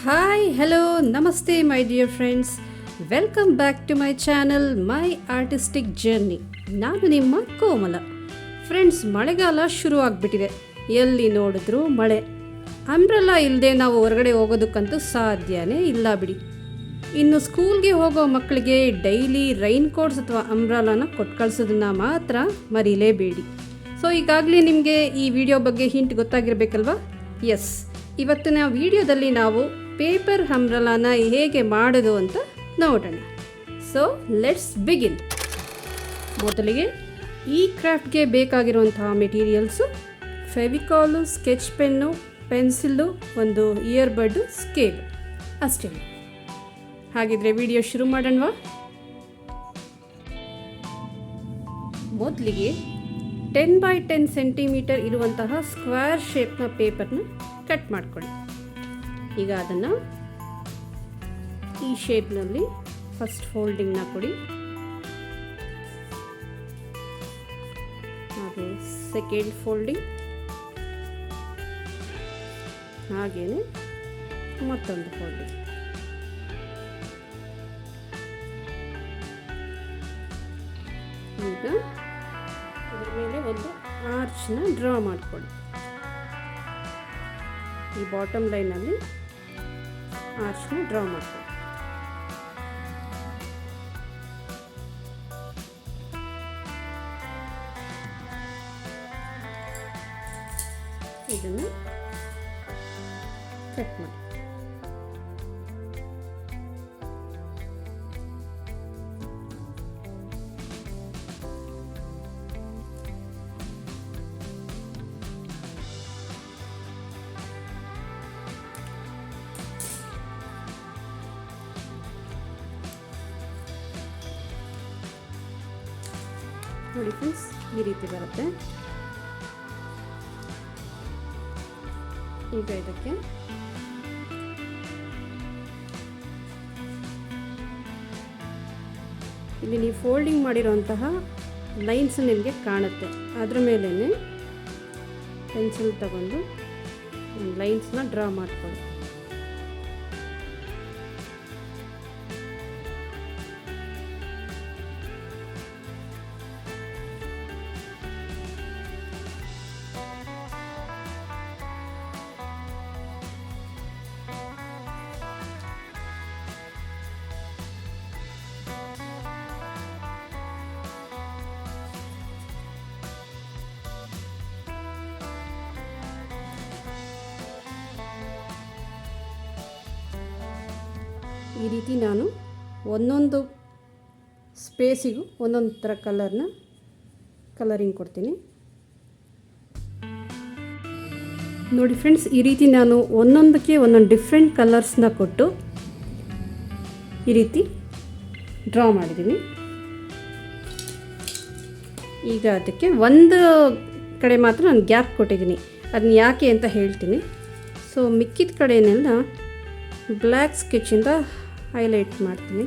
Hi hello ನಮಸ್ತೆ my dear friends, welcome back to my channel my artistic journey. ನಾನು ನಿಮ್ಮ ಕೋಮಲ. Friends, ಮಳೆಗಾಲ ಶುರು ಆಗಿಬಿಟ್ಟಿದೆ. ಎಲ್ಲಿ ನೋಡಿದ್ರೂ ಮಳೆ. ಅಂಬ್ರೆಲಾ ಇಲ್ಲದೆ ನಾವು ಹೊರಗಡೆ ಹೋಗೋದಕ್ಕಂತೂ ಸಾಧ್ಯನೇ ಇಲ್ಲ ಬಿಡಿ. ಇನ್ನು ಸ್ಕೂಲ್ಗೆ ಹೋಗೋ ಮಕ್ಕಳಿಗೆ ಡೈಲಿ ರೈನ್ ಕೋಟ್ಸ್ ಅಥವಾ ಅಂಬ್ರೆಲಾನ ಕೊಟ್ಟು ಕಳಿಸೋದನ್ನು ಮಾತ್ರ ಮರೀಲೇಬೇಡಿ. ಸೊ ಈಗಾಗಲೇ ನಿಮಗೆ ಈ ವಿಡಿಯೋ ಬಗ್ಗೆ ಹಿಂಟ್ ಗೊತ್ತಾಗಿರಬೇಕಲ್ವಾ? ಎಸ್, ಇವತ್ತಿನ ವಿಡಿಯೋದಲ್ಲಿ ನಾವು ಪೇಪರ್ ಅಂಬ್ರೆಲಾನ ಹೇಗೆ ಮಾಡೋದು ಅಂತ ನೋಡೋಣ. So let's begin. ಮೊದಲಿಗೆ ಈ ಕ್ರಾಫ್ಟ್ಗೆ ಬೇಕಾಗಿರುವಂತಹ materials: Fevicol, sketch pen, pencil, ಒಂದು ಇಯರ್ಬಡ್ಡು, ಸ್ಕೇಲ್ ಅಷ್ಟೇ. ಹಾಗಿದ್ರೆ ವಿಡಿಯೋ ಶುರು ಮಾಡೋಣವಾ? ಮೊದಲಿಗೆ 10 by 10 ಸೆಂಟಿಮೀಟರ್ ಇರುವಂತಹ ಸ್ಕ್ವೇರ್ ಶೇಪ್ನ ಪೇಪರ್ನ ಕಟ್ ಮಾಡ್ಕೊಳ್ಳಿ. ಈಗ ಅದನ್ನು ಈ ಶೇಪ್ನಲ್ಲಿ ಫಸ್ಟ್ ಫೋಲ್ಡಿಂಗ್ನ ಕೊಡಿ. ಹಾಗೆ ಸೆಕೆಂಡ್ ಫೋಲ್ಡಿಂಗ್, ಹಾಗೆಯೇ ಮತ್ತೊಂದು ಫೋಲ್ಡಿಂಗ್. ಈಗ ಇದರ ಮೇಲೆ ಒಂದು ಆರ್ಚ್ನ ಡ್ರಾ ಮಾಡಿಕೊಳ್ಳಿ. ಈ ಬಾಟಮ್ ಲೈನಲ್ಲಿ ಆರ್ಚ್ನ ಡ್ರಾ ಮಾಡ್ಕೊಳ್ಳಿ. ಇದನ್ನು ಕಟ್ ಮಾಡಿ. ನೋಡಿ ಫ್ರೆಂಡ್ಸ್, ಈ ರೀತಿ ಬರುತ್ತೆ. ಈಗ ಇದಕ್ಕೆ ಇಲ್ಲಿ ನೀವು ಫೋಲ್ಡಿಂಗ್ ಮಾಡಿರೋಂತಹ ಲೈನ್ಸ್ ನಿಮಗೆ ಕಾಣುತ್ತೆ. ಅದರ ಮೇಲೇ ಪೆನ್ಸಿಲ್ ತಗೊಂಡು ಲೈನ್ಸ್ನ ಡ್ರಾ ಮಾಡ್ಕೊಳ್ಳಿ. ಈ ರೀತಿ ನಾನು ಒಂದೊಂದು ಸ್ಪೇಸಿಗೂ ಒಂದೊಂದು ಥರ ಕಲರಿಂಗ್ ಕೊಡ್ತೀನಿ. ನೋಡಿ ಫ್ರೆಂಡ್ಸ್, ಈ ರೀತಿ ನಾನು ಒಂದೊಂದಕ್ಕೆ ಒಂದೊಂದು ಡಿಫ್ರೆಂಟ್ ಕಲರ್ಸ್ನ ಕೊಟ್ಟು ಈ ರೀತಿ ಡ್ರಾ ಮಾಡಿದ್ದೀನಿ. ಈಗ ಅದಕ್ಕೆ ಒಂದು ಕಡೆ ಮಾತ್ರ ನಾನು ಗ್ಯಾಪ್ ಕೊಟ್ಟಿದ್ದೀನಿ. ಅದನ್ನ ಯಾಕೆ ಅಂತ ಹೇಳ್ತೀನಿ. ಸೊ ಮಿಕ್ಕಿದ ಕಡೆಯನ್ನೆಲ್ಲ ಬ್ಲ್ಯಾಕ್ ಸ್ಕೆಚ್ಚಿಂದ ಹೈಲೈಟ್ ಮಾಡ್ತೀನಿ.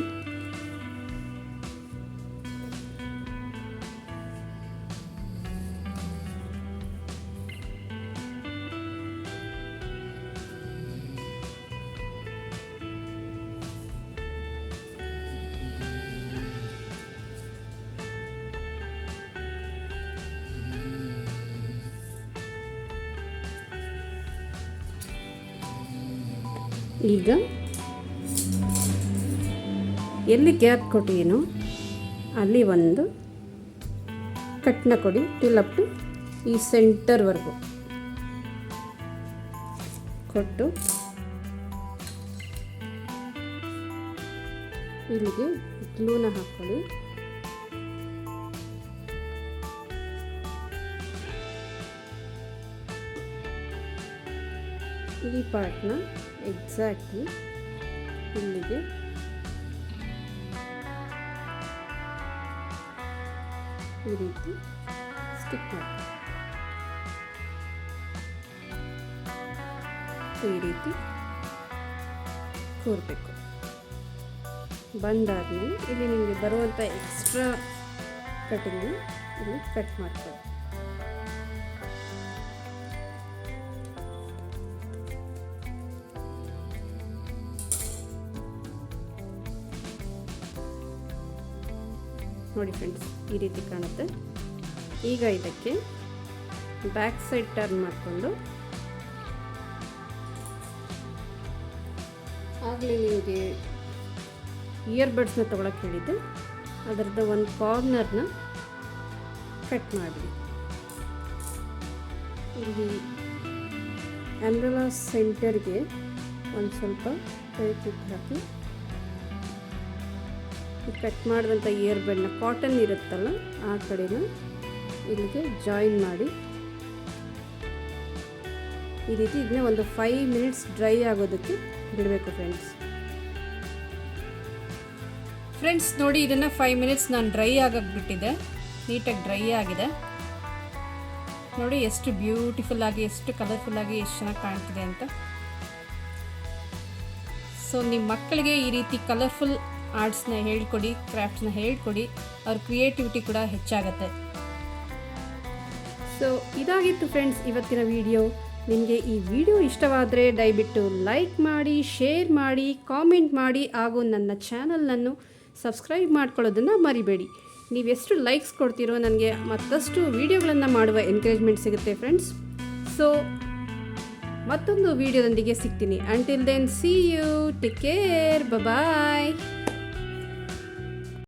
ಈಗ ಎಲ್ಲಿ ಗ್ಯಾಪ್ ಕೊಟ್ಟಿದ್ದೀನೋ ಅಲ್ಲಿ ಒಂದು ಕಟ್ನ ಕೊಡಿ, ಟಿಲ್ ಅಪ್ ಟು ಈ ಸೆಂಟರ್ವರೆಗೂ ಕೊಟ್ಟು ಇಲ್ಲಿಗೆ ಗ್ಲೂನ ಹಾಕ್ಕೊಳ್ಳಿ. ಈ ಪಾರ್ಟ್ನ ಎಕ್ಸಾಕ್ಟ್ಲಿ ಇಲ್ಲಿಗೆ ಈ ರೀತಿ ಸ್ಟಿಕ್ ಮಾಡಿ. ಈ ರೀತಿ ಕೂರಬೇಕು. ಬಂದಾದ್ಮೇಲೆ ಇಲ್ಲಿ ನಿಮಗೆ ಬರುವಂಥ ಎಕ್ಸ್ಟ್ರಾ ಕಟಿಂಗ್ನ ಇಲ್ಲಿ ಕಟ್ ಮಾಡ್ಕೊಳ್ಳಿ. ನೋಡಿ ಫ್ರೆಂಡ್ಸ್, ಈ ರೀತಿ ಕಾಣುತ್ತೆ. ಈಗ ಇದಕ್ಕೆ ಬ್ಯಾಕ್ ಸೈಡ್ ಟರ್ನ್ ಮಾಡಿಕೊಂಡು ಆಗಲೇ ನಿಮಗೆ ಇಯರ್ಬಡ್ಸ್ನ ತೊಗೊಳಕ್ಕೆ ಹೇಳಿದ್ದೆ, ಅದರದ್ದು ಒಂದು ಕಾರ್ನರ್ನ ಕಟ್ ಮಾಡಿ ಇಲ್ಲಿ ಆಂಬ್ರೆಲಾ ಸೆಂಟರ್ಗೆ ಒಂದು ಸ್ವಲ್ಪ ಕೈ ತುತ್ತು ಹಾಕಿ ಕಟ್ ಮಾಡಿದಂಥ ಇಯರ್ಬಡ್ನ ಕಾಟನ್ ಇರುತ್ತಲ್ಲ ಆ ಕಡೆನ ಇಲ್ಲಿಗೆ ಜಾಯಿನ್ ಮಾಡಿ ಈ ರೀತಿ ಇದನ್ನ ಒಂದು 5 ಮಿನಿಟ್ಸ್ ಡ್ರೈ ಆಗೋದಕ್ಕೆ ಬಿಡಬೇಕು ಫ್ರೆಂಡ್ಸ್. ನೋಡಿ, ಇದನ್ನು 5 ಮಿನಿಟ್ಸ್ ನಾನು ಡ್ರೈ ಆಗಕ್ಕೆ ಬಿಟ್ಟಿದ್ದೆ. ನೀಟಾಗಿ ಡ್ರೈ ಆಗಿದೆ. ನೋಡಿ ಎಷ್ಟು ಬ್ಯೂಟಿಫುಲ್ ಆಗಿ, ಎಷ್ಟು ಕಲರ್ಫುಲ್ ಆಗಿ, ಎಷ್ಟು ಚೆನ್ನಾಗಿ ಕಾಣ್ತಿದೆ ಅಂತ. ಸೊ ನಿಮ್ಮ ಮಕ್ಕಳಿಗೆ ಈ ರೀತಿ ಕಲರ್ಫುಲ್ ಆರ್ಟ್ಸ್ನ ಹೇಳ್ಕೊಡಿ, ಕ್ರಾಫ್ಟ್ಸ್ನ ಹೇಳ್ಕೊಡಿ, ಅವ್ರ ಕ್ರಿಯೇಟಿವಿಟಿ ಕೂಡ ಹೆಚ್ಚಾಗತ್ತೆ. ಸೊ ಇದಾಗಿತ್ತು ಫ್ರೆಂಡ್ಸ್ ಇವತ್ತಿನ ವಿಡಿಯೋ. ನಿಮಗೆ ಈ ವಿಡಿಯೋ ಇಷ್ಟವಾದರೆ ದಯವಿಟ್ಟು ಲೈಕ್ ಮಾಡಿ, ಶೇರ್ ಮಾಡಿ, ಕಾಮೆಂಟ್ ಮಾಡಿ, ಹಾಗೂ ನನ್ನ ಚಾನಲನ್ನು ಸಬ್ಸ್ಕ್ರೈಬ್ ಮಾಡ್ಕೊಳ್ಳೋದನ್ನು ಮರಿಬೇಡಿ. ನೀವೆಷ್ಟು ಲೈಕ್ಸ್ ಕೊಡ್ತೀರೋ ನನಗೆ ಮತ್ತಷ್ಟು ವಿಡಿಯೋಗಳನ್ನು ಮಾಡುವ ಎನ್ಕರೇಜ್ಮೆಂಟ್ ಸಿಗುತ್ತೆ ಫ್ರೆಂಡ್ಸ್. ಸೊ ಮತ್ತೊಂದು ವಿಡಿಯೋದೊಂದಿಗೆ ಸಿಗ್ತೀನಿ. Until then, see you, take care, bye.